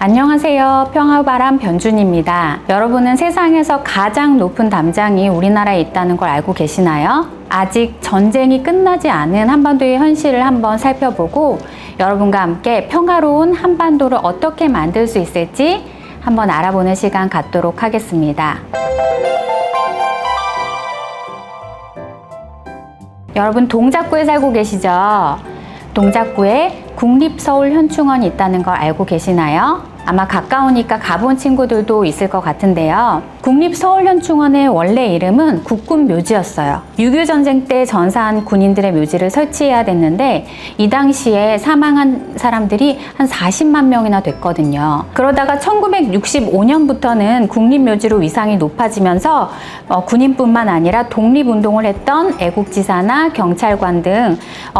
안녕하세요. 평화바람 변준입니다. 여러분은 세상에서 가장 높은 담장이 우리나라에 있다는 걸 알고 계시나요? 아직 전쟁이 끝나지 않은 한반도의 현실을 한번 살펴보고 여러분과 함께 평화로운 한반도를 어떻게 만들 수 있을지 한번 알아보는 시간 갖도록 하겠습니다. 여러분 동작구에 살고 계시죠? 동작구에 국립서울현충원이 있다는 걸 알고 계시나요? 아마 가까우니까 가본 친구들도 있을 것 같은데요. 국립서울현충원의 원래 이름은 국군묘지였어요. 6.25 전쟁 때 전사한 군인들의 묘지를 설치해야 됐는데 이 당시에 사망한 사람들이 한 40만 명이나 됐거든요. 그러다가 1965년부터는 국립묘지로 위상이 높아지면서 군인뿐만 아니라 독립운동을 했던 애국지사나 경찰관 등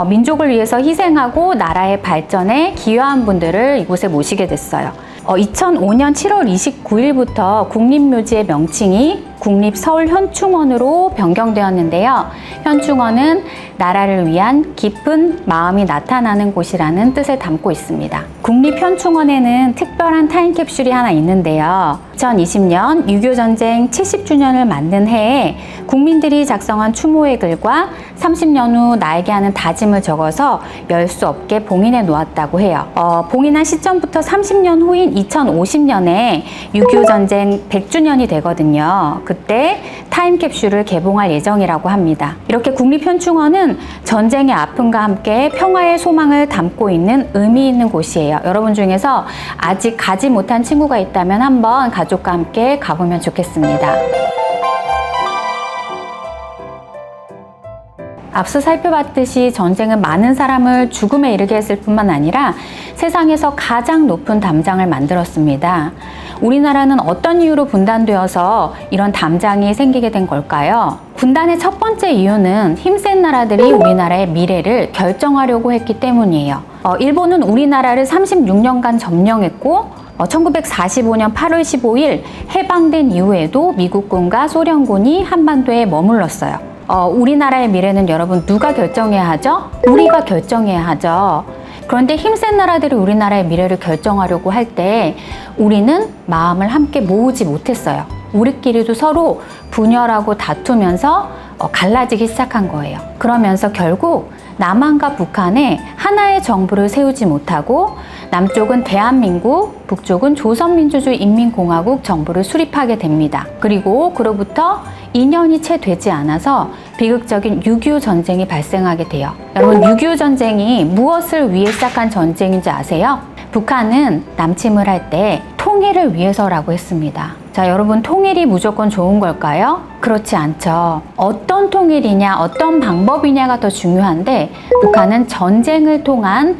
민족을 위해서 희생하고 나라의 발전에 기여한 분들을 이곳에 모시게 됐어요. 2005년 7월 29일부터 국립묘지의 명칭이 국립서울현충원으로 변경되었는데요. 현충원은 나라를 위한 깊은 마음이 나타나는 곳이라는 뜻을 담고 있습니다. 국립현충원에는 특별한 타임캡슐이 하나 있는데요. 2020년 6.25 전쟁 70주년을 맞는 해에 국민들이 작성한 추모의 글과 30년 후 나에게 하는 다짐을 적어서 열 수 없게 봉인해 놓았다고 해요. 봉인한 시점부터 30년 후인 2050년에 6.25 전쟁 100주년이 되거든요. 그때 타임캡슐을 개봉할 예정이라고 합니다. 이렇게 국립현충원은 전쟁의 아픔과 함께 평화의 소망을 담고 있는 의미 있는 곳이에요. 여러분 중에서 아직 가지 못한 친구가 있다면 한번 가족과 함께 가보면 좋겠습니다. 앞서 살펴봤듯이 전쟁은 많은 사람을 죽음에 이르게 했을 뿐만 아니라 세상에서 가장 높은 담장을 만들었습니다. 우리나라는 어떤 이유로 분단되어서 이런 담장이 생기게 된 걸까요? 분단의 첫 번째 이유는 힘센 나라들이 우리나라의 미래를 결정하려고 했기 때문이에요. 일본은 우리나라를 36년간 점령했고 1945년 8월 15일 해방된 이후에도 미국군과 소련군이 한반도에 머물렀어요. 우리나라의 미래는 여러분 누가 결정해야 하죠? 우리가 결정해야 하죠. 그런데 힘센 나라들이 우리나라의 미래를 결정하려고 할 때 우리는 마음을 함께 모으지 못했어요. 우리끼리도 서로 분열하고 다투면서 갈라지기 시작한 거예요. 그러면서 결국 남한과 북한에 하나의 정부를 세우지 못하고 남쪽은 대한민국, 북쪽은 조선민주주의 인민공화국 정부를 수립하게 됩니다. 그리고 그로부터 2년이 채 되지 않아서 비극적인 6.25 전쟁이 발생하게 돼요. 여러분 6.25 전쟁이 무엇을 위해 시작한 전쟁인지 아세요? 북한은 남침을 할 때 통일을 위해서라고 했습니다. 자, 여러분 통일이 무조건 좋은 걸까요? 그렇지 않죠. 어떤 통일이냐, 어떤 방법이냐가 더 중요한데 북한은 전쟁을 통한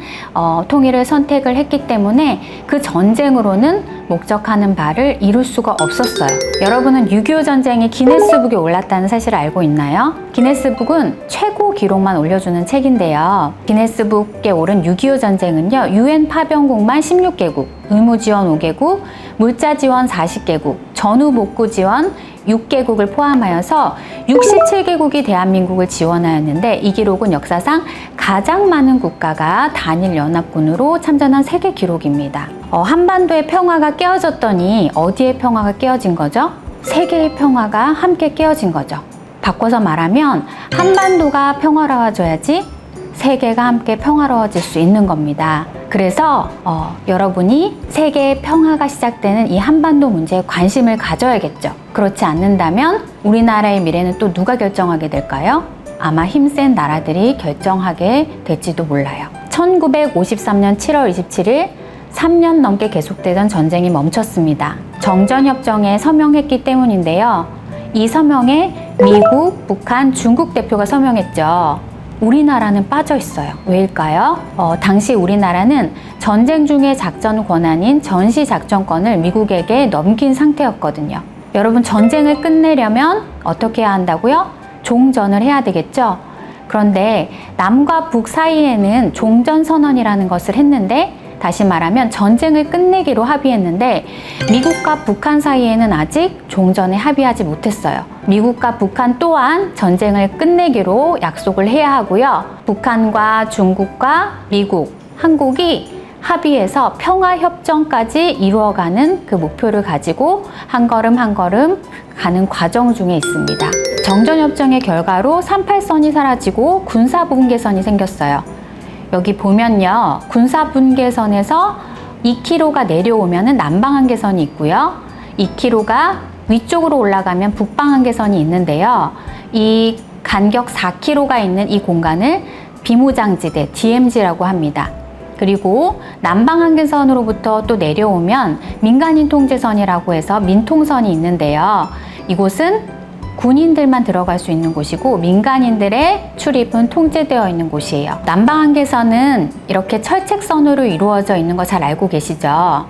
통일을 선택을 했기 때문에 그 전쟁으로는 목적하는 바를 이룰 수가 없었어요. 여러분은 6.25 전쟁이 기네스북에 올랐다는 사실을 알고 있나요? 기네스북은 최고 기록만 올려주는 책인데요. 기네스북에 오른 6.25 전쟁은요, UN 파병국만 16개국, 의무지원 5개국, 물자지원 40개국, 전후복구 지원 6개국을 포함하여서 67개국이 대한민국을 지원하였는데 이 기록은 역사상 가장 많은 국가가 단일연합군으로 참전한 세계 기록입니다. 한반도의 평화가 깨어졌더니 어디에 평화가 깨어진 거죠? 세계의 평화가 함께 깨어진 거죠. 바꿔서 말하면 한반도가 평화로워져야지 세계가 함께 평화로워질 수 있는 겁니다. 그래서 여러분이 세계의 평화가 시작되는 이 한반도 문제에 관심을 가져야겠죠. 그렇지 않는다면 우리나라의 미래는 또 누가 결정하게 될까요? 아마 힘센 나라들이 결정하게 될지도 몰라요. 1953년 7월 27일 3년 넘게 계속되던 전쟁이 멈췄습니다. 정전협정에 서명했기 때문인데요. 이 서명에 미국, 북한, 중국 대표가 서명했죠. 우리나라는 빠져 있어요. 왜일까요? 당시 우리나라는 전쟁 중의 작전 권한인 전시작전권을 미국에게 넘긴 상태였거든요. 여러분 전쟁을 끝내려면 어떻게 해야 한다고요? 종전을 해야 되겠죠? 그런데 남과 북 사이에는 종전선언이라는 것을 했는데 다시 말하면 전쟁을 끝내기로 합의했는데 미국과 북한 사이에는 아직 종전에 합의하지 못했어요. 미국과 북한 또한 전쟁을 끝내기로 약속을 해야 하고요. 북한과 중국과 미국, 한국이 합의해서 평화협정까지 이루어가는 그 목표를 가지고 한 걸음 한 걸음 가는 과정 중에 있습니다. 정전협정의 결과로 38선이 사라지고 군사분계선이 생겼어요. 여기 보면요, 군사분계선에서 2km가 내려오면 남방한계선이 있고요. 2km가 위쪽으로 올라가면 북방한계선이 있는데요. 이 간격 4km가 있는 이 공간을 비무장지대, DMZ라고 합니다. 그리고 남방한계선으로부터 또 내려오면 민간인 통제선이라고 해서 민통선이 있는데요. 이곳은 군인들만 들어갈 수 있는 곳이고 민간인들의 출입은 통제되어 있는 곳이에요. 남방한계선은 이렇게 철책선으로 이루어져 있는 거 잘 알고 계시죠?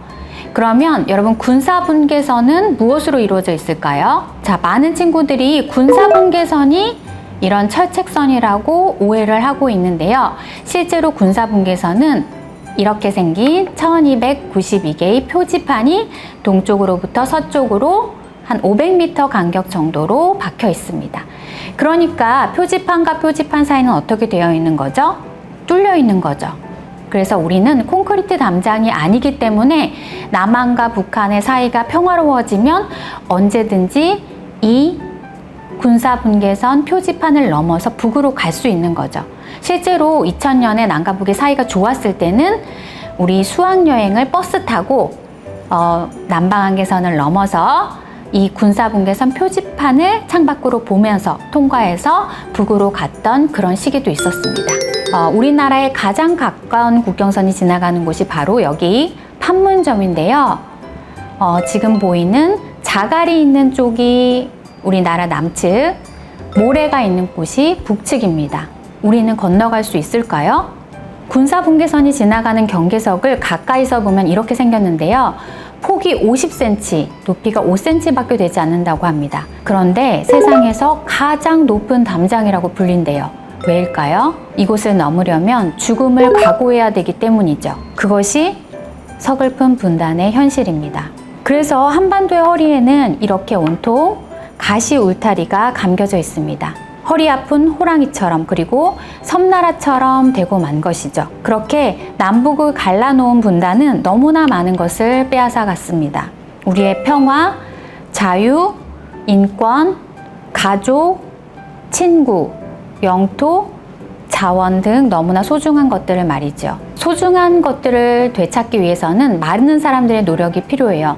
그러면 여러분 군사분계선은 무엇으로 이루어져 있을까요? 자, 많은 친구들이 군사분계선이 이런 철책선이라고 오해를 하고 있는데요. 실제로 군사분계선은 이렇게 생긴 1292개의 표지판이 동쪽으로부터 서쪽으로 한 500m 간격 정도로 박혀 있습니다. 그러니까 표지판과 표지판 사이는 어떻게 되어 있는 거죠? 뚫려 있는 거죠. 그래서 우리는 콘크리트 담장이 아니기 때문에 남한과 북한의 사이가 평화로워지면 언제든지 이 군사분계선 표지판을 넘어서 북으로 갈 수 있는 거죠. 실제로 2000년에 남과 북의 사이가 좋았을 때는 우리 수학여행을 버스 타고 남방한계선을 넘어서 이 군사분계선 표지판을 창밖으로 보면서 통과해서 북으로 갔던 그런 시기도 있었습니다. 우리나라의 가장 가까운 국경선이 지나가는 곳이 바로 여기 판문점인데요. 지금 보이는 자갈이 있는 쪽이 우리나라 남측, 모래가 있는 곳이 북측입니다. 우리는 건너갈 수 있을까요? 군사분계선이 지나가는 경계석을 가까이서 보면 이렇게 생겼는데요. 폭이 50cm, 높이가 5cm밖에 되지 않는다고 합니다. 그런데 세상에서 가장 높은 담장이라고 불린대요. 왜일까요? 이곳을 넘으려면 죽음을 각오해야 되기 때문이죠. 그것이 서글픈 분단의 현실입니다. 그래서 한반도의 허리에는 이렇게 온통 가시 울타리가 감겨져 있습니다. 허리 아픈 호랑이처럼, 그리고 섬나라처럼 되고 만 것이죠. 그렇게 남북을 갈라놓은 분단은 너무나 많은 것을 빼앗아 갔습니다. 우리의 평화, 자유, 인권, 가족, 친구, 영토, 자원 등 너무나 소중한 것들을 말이죠. 소중한 것들을 되찾기 위해서는 많은 사람들의 노력이 필요해요.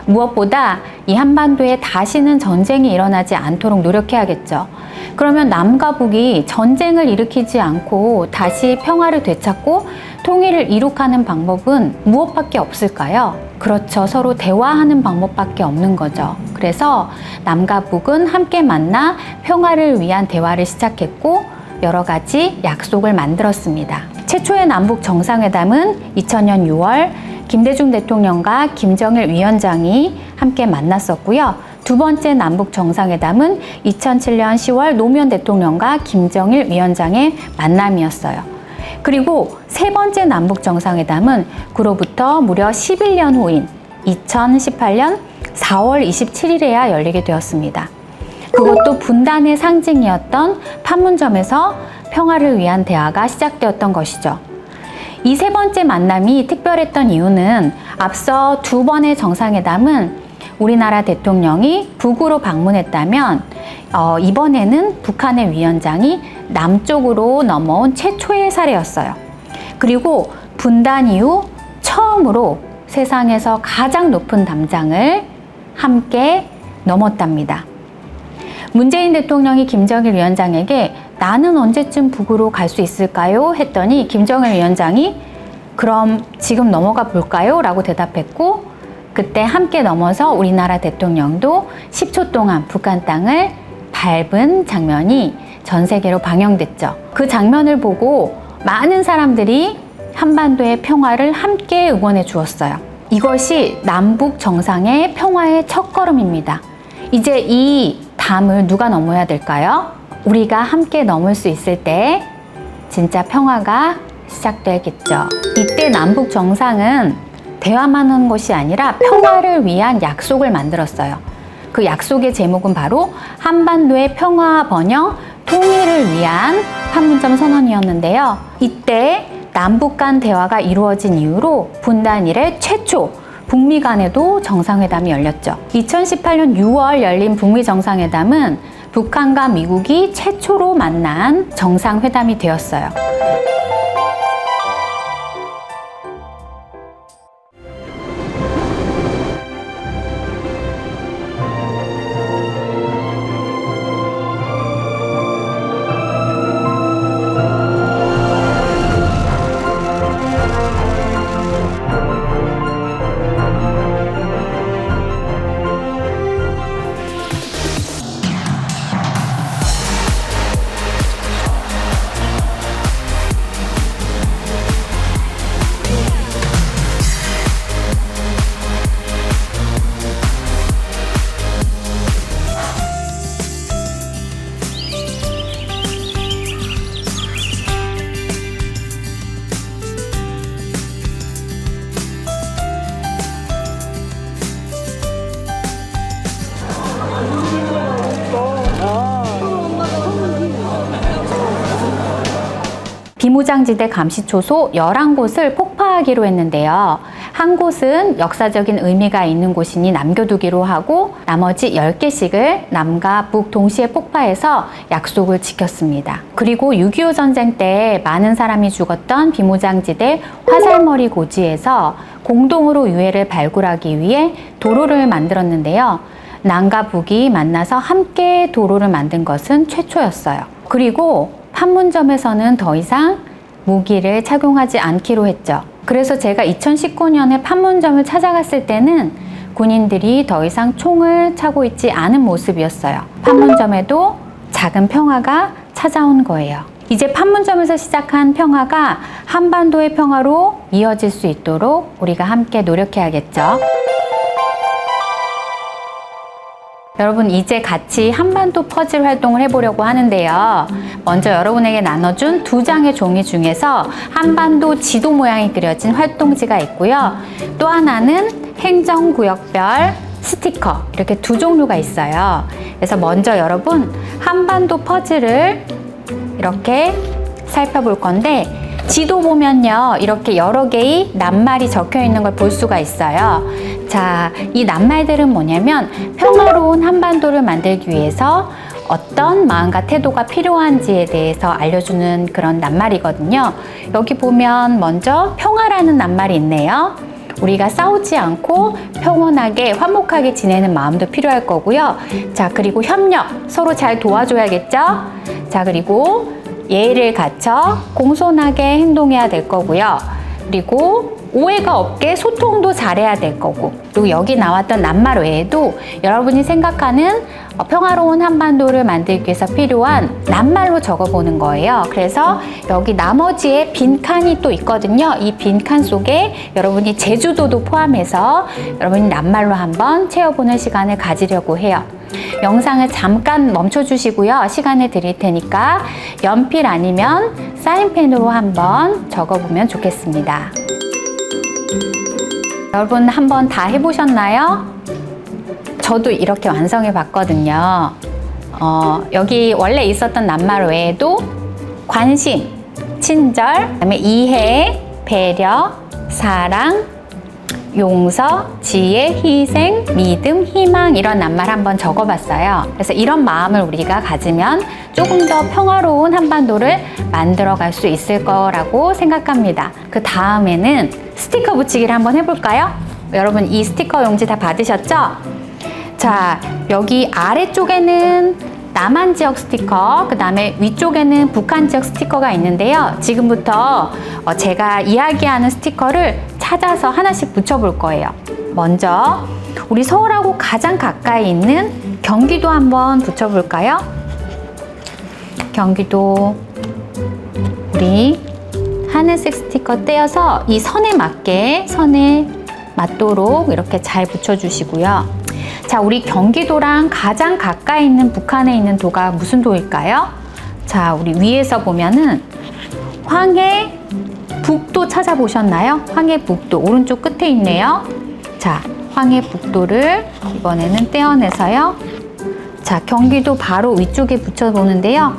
무엇보다 이 한반도에 다시는 전쟁이 일어나지 않도록 노력해야겠죠. 그러면 남과 북이 전쟁을 일으키지 않고 다시 평화를 되찾고 통일을 이룩하는 방법은 무엇밖에 없을까요? 그렇죠. 서로 대화하는 방법밖에 없는 거죠. 그래서 남과 북은 함께 만나 평화를 위한 대화를 시작했고 여러 가지 약속을 만들었습니다. 최초의 남북 정상회담은 2000년 6월 김대중 대통령과 김정일 위원장이 함께 만났었고요. 두 번째 남북 정상회담은 2007년 10월 노무현 대통령과 김정일 위원장의 만남이었어요. 그리고 세 번째 남북 정상회담은 그로부터 무려 11년 후인 2018년 4월 27일에야 열리게 되었습니다. 그것도 분단의 상징이었던 판문점에서 평화를 위한 대화가 시작되었던 것이죠. 이 세 번째 만남이 특별했던 이유는 앞서 두 번의 정상회담은 우리나라 대통령이 북으로 방문했다면 이번에는 북한의 위원장이 남쪽으로 넘어온 최초의 사례였어요. 그리고 분단 이후 처음으로 세상에서 가장 높은 담장을 함께 넘었답니다. 문재인 대통령이 김정일 위원장에게 나는 언제쯤 북으로 갈 수 있을까요? 했더니 김정일 위원장이 그럼 지금 넘어가 볼까요? 라고 대답했고 그때 함께 넘어서 우리나라 대통령도 10초 동안 북한 땅을 밟은 장면이 전 세계로 방영됐죠. 그 장면을 보고 많은 사람들이 한반도의 평화를 함께 응원해 주었어요. 이것이 남북 정상의 평화의 첫걸음입니다. 이제 이 담을 누가 넘어야 될까요? 우리가 함께 넘을 수 있을 때 진짜 평화가 시작되겠죠. 이때 남북 정상은 대화만 한 것이 아니라 평화를 위한 약속을 만들었어요. 그 약속의 제목은 바로 한반도의 평화 번영 통일을 위한 판문점 선언이었는데요. 이때 남북 간 대화가 이루어진 이후로 분단 이래 최초 북미 간에도 정상회담이 열렸죠. 2018년 6월 열린 북미 정상회담은 북한과 미국이 최초로 만난 정상회담이 되었어요. 비무장지대 감시초소 11곳을 폭파하기로 했는데요. 한 곳은 역사적인 의미가 있는 곳이니 남겨두기로 하고 나머지 10개씩을 남과 북 동시에 폭파해서 약속을 지켰습니다. 그리고 6.25 전쟁 때 많은 사람이 죽었던 비무장지대 화살머리 고지에서 공동으로 유해를 발굴하기 위해 도로를 만들었는데요. 남과 북이 만나서 함께 도로를 만든 것은 최초였어요. 그리고 판문점에서는 더 이상 무기를 착용하지 않기로 했죠. 그래서 제가 2019년에 판문점을 찾아갔을 때는 군인들이 더 이상 총을 차고 있지 않은 모습이었어요. 판문점에도 작은 평화가 찾아온 거예요. 이제 판문점에서 시작한 평화가 한반도의 평화로 이어질 수 있도록 우리가 함께 노력해야겠죠. 여러분, 이제 같이 한반도 퍼즐 활동을 해보려고 하는데요. 먼저 여러분에게 나눠준 2장의 종이 중에서 한반도 지도 모양이 그려진 활동지가 있고요. 또 하나는 행정구역별 스티커, 이렇게 2 종류가 있어요. 그래서 먼저 여러분, 한반도 퍼즐을 이렇게 살펴볼 건데, 지도 보면요, 이렇게 여러 개의 낱말이 적혀 있는 걸 볼 수가 있어요. 자, 이 낱말들은 뭐냐면 평화로운 한반도를 만들기 위해서 어떤 마음과 태도가 필요한지에 대해서 알려주는 그런 낱말이거든요. 여기 보면 먼저 평화라는 낱말이 있네요. 우리가 싸우지 않고 평온하게 화목하게 지내는 마음도 필요할 거고요. 자, 그리고 협력, 서로 잘 도와줘야겠죠? 자, 그리고 예의를 갖춰 공손하게 행동해야 될 거고요. 그리고 오해가 없게 소통도 잘해야 될 거고, 그리고 여기 나왔던 낱말 외에도 여러분이 생각하는 평화로운 한반도를 만들기 위해서 필요한 낱말로 적어보는 거예요. 그래서 여기 나머지에 빈칸이 또 있거든요. 이 빈칸 속에 여러분이 제주도도 포함해서 여러분이 낱말로 한번 채워보는 시간을 가지려고 해요. 영상을 잠깐 멈춰주시고요. 시간을 드릴 테니까 연필 아니면 사인펜으로 한번 적어보면 좋겠습니다. 여러분 한번 다 해보셨나요? 저도 이렇게 완성해 봤거든요. 여기 원래 있었던 낱말 외에도 관심, 친절, 그다음에 이해, 배려, 사랑, 용서, 지혜, 희생, 믿음, 희망, 이런 낱말 한번 적어봤어요. 그래서 이런 마음을 우리가 가지면 조금 더 평화로운 한반도를 만들어갈 수 있을 거라고 생각합니다. 그 다음에는 스티커 붙이기를 한번 해볼까요? 여러분 이 스티커 용지 다 받으셨죠? 자, 여기 아래쪽에는 남한 지역 스티커, 그 다음에 위쪽에는 북한 지역 스티커가 있는데요. 지금부터 제가 이야기하는 스티커를 찾아서 하나씩 붙여볼 거예요. 먼저 우리 서울하고 가장 가까이 있는 경기도 한번 붙여볼까요? 경기도, 우리 하늘색 스티커 떼어서 이 선에 맞게, 선에 맞도록 이렇게 잘 붙여주시고요. 자, 우리 경기도랑 가장 가까이 있는 북한에 있는 도가 무슨 도일까요? 자, 우리 위에서 보면은 황해북도 찾아보셨나요? 황해북도 오른쪽 끝에 있네요. 자, 황해북도를 이번에는 떼어내서요. 자, 경기도 바로 위쪽에 붙여보는데요.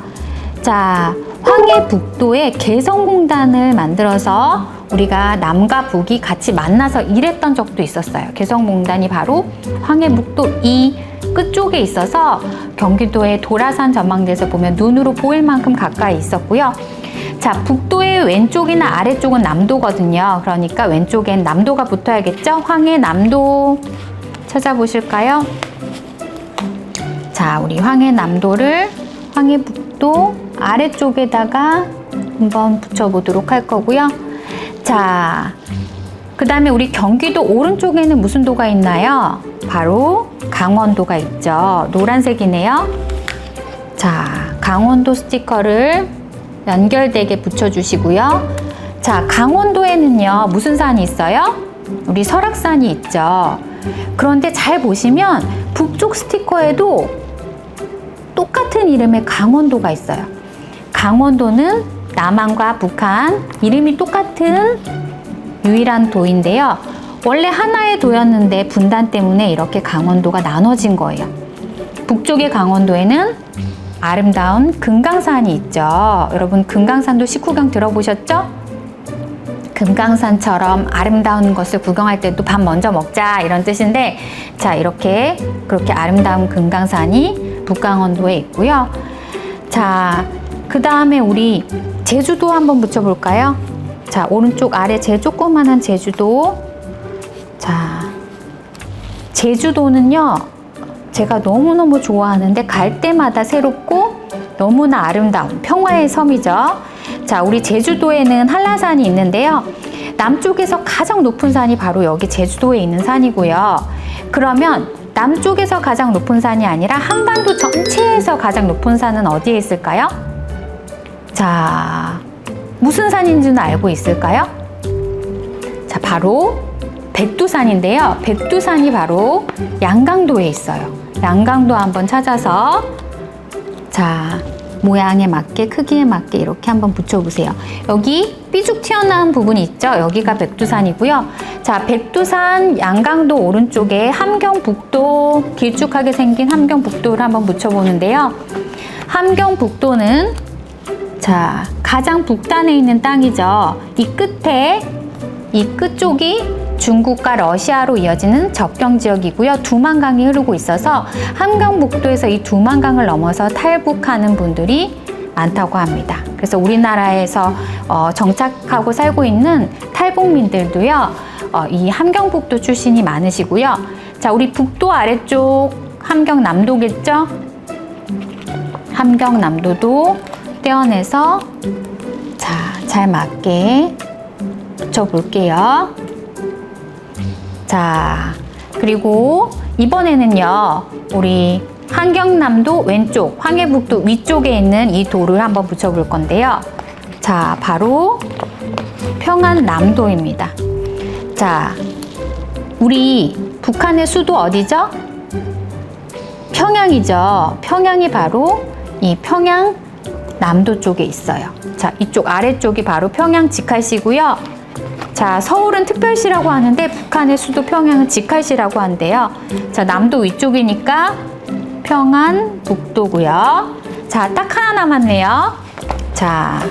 자, 황해북도에 개성공단을 만들어서 우리가 남과 북이 같이 만나서 일했던 적도 있었어요. 개성공단이 바로 황해북도 이 끝쪽에 있어서 경기도의 도라산 전망대에서 보면 눈으로 보일 만큼 가까이 있었고요. 자, 북도의 왼쪽이나 아래쪽은 남도거든요. 그러니까 왼쪽엔 남도가 붙어야겠죠? 황해남도 찾아보실까요? 자, 우리 황해남도를 황해북도 아래쪽에다가 한번 붙여보도록 할 거고요. 자, 그 다음에 우리 경기도 오른쪽에는 무슨 도가 있나요? 바로 강원도가 있죠. 노란색이네요. 자, 강원도 스티커를 연결되게 붙여주시고요. 자, 강원도에는요, 무슨 산이 있어요? 우리 설악산이 있죠. 그런데 잘 보시면 북쪽 스티커에도 똑같은 이름의 강원도가 있어요. 강원도는 남한과 북한 이름이 똑같은 유일한 도인데요. 원래 하나의 도였는데 분단 때문에 이렇게 강원도가 나눠진 거예요. 북쪽의 강원도에는 아름다운 금강산이 있죠. 여러분, 금강산도 식후경 들어보셨죠? 금강산처럼 아름다운 것을 구경할 때도 밥 먼저 먹자 이런 뜻인데, 자, 이렇게 그렇게 아름다운 금강산이 북강원도에 있고요. 자, 그 다음에 우리 제주도 한번 붙여볼까요? 자, 오른쪽 아래 제일 조그만한 제주도. 자, 제주도는요, 제가 너무너무 좋아하는데 갈 때마다 새롭고 너무나 아름다운 평화의 섬이죠. 자, 우리 제주도에는 한라산이 있는데요. 남쪽에서 가장 높은 산이 바로 여기 제주도에 있는 산이고요. 그러면 남쪽에서 가장 높은 산이 아니라 한반도 전체에서 가장 높은 산은 어디에 있을까요? 자, 무슨 산인지는 알고 있을까요? 자, 바로 백두산인데요. 백두산이 바로 양강도에 있어요. 양강도 한번 찾아서, 자, 모양에 맞게, 크기에 맞게 이렇게 한번 붙여보세요. 여기 삐죽 튀어나온 부분이 있죠? 여기가 백두산이고요. 자, 백두산 양강도 오른쪽에 함경북도, 길쭉하게 생긴 함경북도를 한번 붙여보는데요. 함경북도는, 자, 가장 북단에 있는 땅이죠. 이 끝에, 이 끝쪽이 중국과 러시아로 이어지는 접경 지역이고요. 두만강이 흐르고 있어서 함경북도에서 이 두만강을 넘어서 탈북하는 분들이 많다고 합니다. 그래서 우리나라에서 정착하고 살고 있는 탈북민들도요, 이 함경북도 출신이 많으시고요. 자, 우리 북도 아래쪽 함경남도겠죠? 함경남도도 떼어내서, 자, 잘 맞게 붙여볼게요. 자, 그리고 이번에는요, 우리 함경남도 왼쪽, 황해북도 위쪽에 있는 이 도를 한번 붙여볼 건데요. 자, 바로 평안남도입니다. 자, 우리 북한의 수도 어디죠? 평양이죠. 평양이 바로 이 평양남도 쪽에 있어요. 자, 이쪽 아래쪽이 바로 평양 직할시고요. 자, 서울은 특별시라고 하는데 북한의 수도 평양은 직할시라고 한대요. 자, 남도 위쪽이니까 평안북도고요. 자, 딱 하나 남았네요. 자,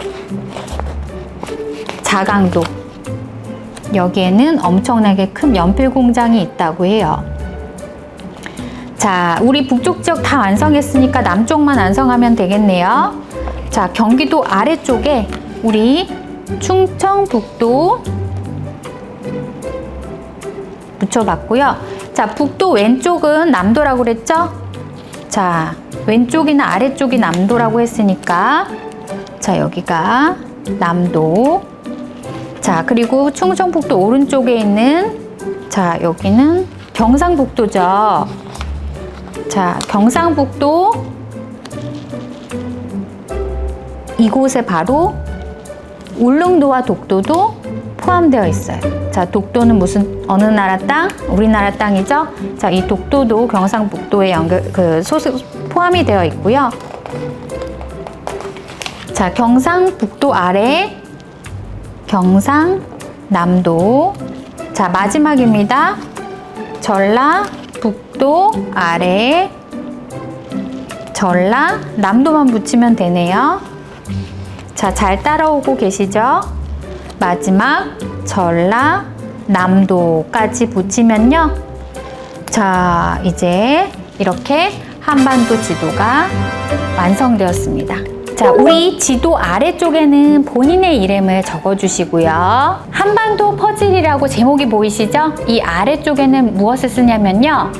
자강도. 여기에는 엄청나게 큰 연필 공장이 있다고 해요. 자, 우리 북쪽 지역 다 완성했으니까 남쪽만 완성하면 되겠네요. 자, 경기도 아래쪽에 우리 충청북도 붙여봤고요. 자, 북도 왼쪽은 남도라고 그랬죠? 자, 왼쪽이나 아래쪽이 남도라고 했으니까, 자, 여기가 남도. 자, 그리고 충청북도 오른쪽에 있는, 자, 여기는 경상북도죠. 자, 경상북도 이곳에 바로 울릉도와 독도도 포함되어 있어요. 자, 독도는 무슨, 어느 나라 땅? 우리나라 땅이죠. 자, 이 독도도 경상북도에 포함이 되어 있고요. 자, 경상북도 아래 경상남도. 자, 마지막입니다. 전라북도 아래 전라남도만 붙이면 되네요. 자, 잘 따라오고 계시죠? 마지막 전라, 남도까지 붙이면요. 자, 이제 이렇게 한반도 지도가 완성되었습니다. 자, 우리 지도 아래쪽에는 본인의 이름을 적어주시고요. 한반도 퍼즐이라고 제목이 보이시죠? 이 아래쪽에는 무엇을 쓰냐면요.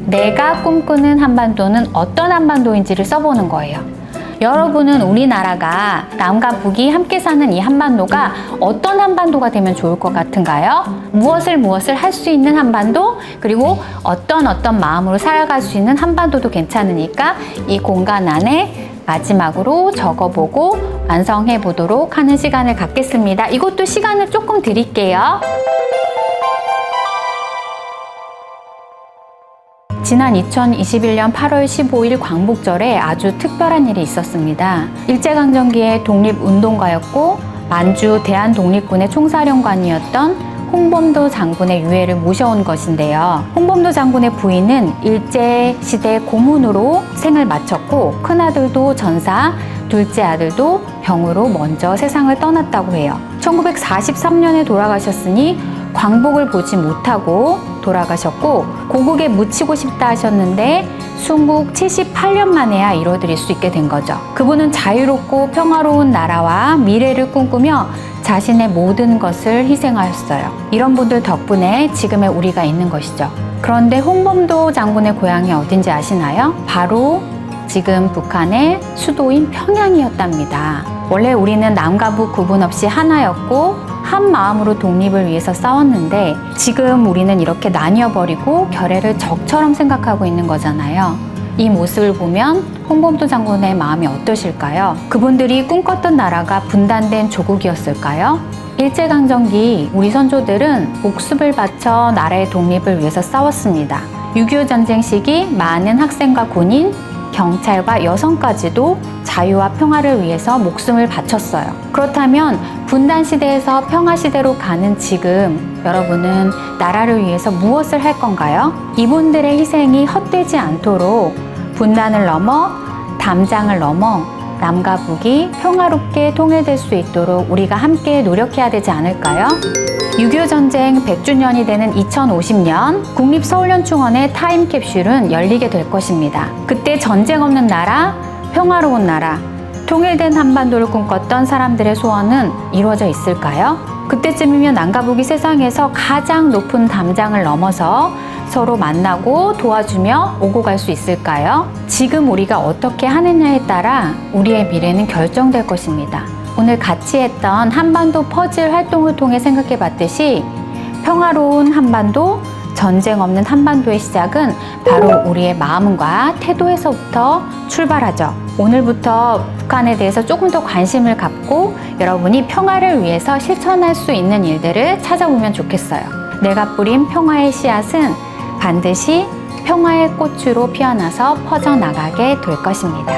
내가 꿈꾸는 한반도는 어떤 한반도인지를 써보는 거예요. 여러분은 우리나라가 남과 북이 함께 사는 이 한반도가 어떤 한반도가 되면 좋을 것 같은가요? 무엇을 할 수 있는 한반도, 그리고 어떤 마음으로 살아갈 수 있는 한반도도 괜찮으니까 이 공간 안에 마지막으로 적어보고 완성해 보도록 하는 시간을 갖겠습니다. 이것도 시간을 조금 드릴게요. 지난 2021년 8월 15일 광복절에 아주 특별한 일이 있었습니다. 일제강점기의 독립운동가였고 만주 대한독립군의 총사령관이었던 홍범도 장군의 유해를 모셔온 것인데요. 홍범도 장군의 부인은 일제시대 고문으로 생을 마쳤고 큰아들도 전사, 둘째 아들도 병으로 먼저 세상을 떠났다고 해요. 1943년에 돌아가셨으니 광복을 보지 못하고 돌아가셨고 고국에 묻히고 싶다 하셨는데 순국 78년 만에야 이뤄드릴 수 있게 된 거죠. 그분은 자유롭고 평화로운 나라와 미래를 꿈꾸며 자신의 모든 것을 희생하였어요. 이런 분들 덕분에 지금의 우리가 있는 것이죠. 그런데 홍범도 장군의 고향이 어딘지 아시나요? 바로 지금 북한의 수도인 평양이었답니다. 원래 우리는 남과 북 구분 없이 하나였고 한 마음으로 독립을 위해서 싸웠는데 지금 우리는 이렇게 나뉘어버리고 결의를 적처럼 생각하고 있는 거잖아요. 이 모습을 보면 홍범도 장군의 마음이 어떠실까요? 그분들이 꿈꿨던 나라가 분단된 조국이었을까요? 일제강점기 우리 선조들은 목숨을 바쳐 나라의 독립을 위해서 싸웠습니다. 6.25 전쟁 시기 많은 학생과 군인, 경찰과 여성까지도 자유와 평화를 위해서 목숨을 바쳤어요. 그렇다면 분단 시대에서 평화 시대로 가는 지금 여러분은 나라를 위해서 무엇을 할 건가요? 이분들의 희생이 헛되지 않도록 분단을 넘어 담장을 넘어 남과 북이 평화롭게 통일될 수 있도록 우리가 함께 노력해야 되지 않을까요? 6.25 전쟁 100주년이 되는 2050년 국립서울연충원의 타임캡슐은 열리게 될 것입니다. 그때 전쟁 없는 나라, 평화로운 나라, 통일된 한반도를 꿈꿨던 사람들의 소원은 이루어져 있을까요? 그때쯤이면 남과 북이 세상에서 가장 높은 담장을 넘어서 서로 만나고 도와주며 오고 갈 수 있을까요? 지금 우리가 어떻게 하느냐에 따라 우리의 미래는 결정될 것입니다. 오늘 같이 했던 한반도 퍼즐 활동을 통해 생각해 봤듯이 평화로운 한반도, 전쟁 없는 한반도의 시작은 바로 우리의 마음과 태도에서부터 출발하죠. 오늘부터 북한에 대해서 조금 더 관심을 갖고 여러분이 평화를 위해서 실천할 수 있는 일들을 찾아보면 좋겠어요. 내가 뿌린 평화의 씨앗은 반드시 평화의 꽃으로 피어나서 퍼져나가게 될 것입니다.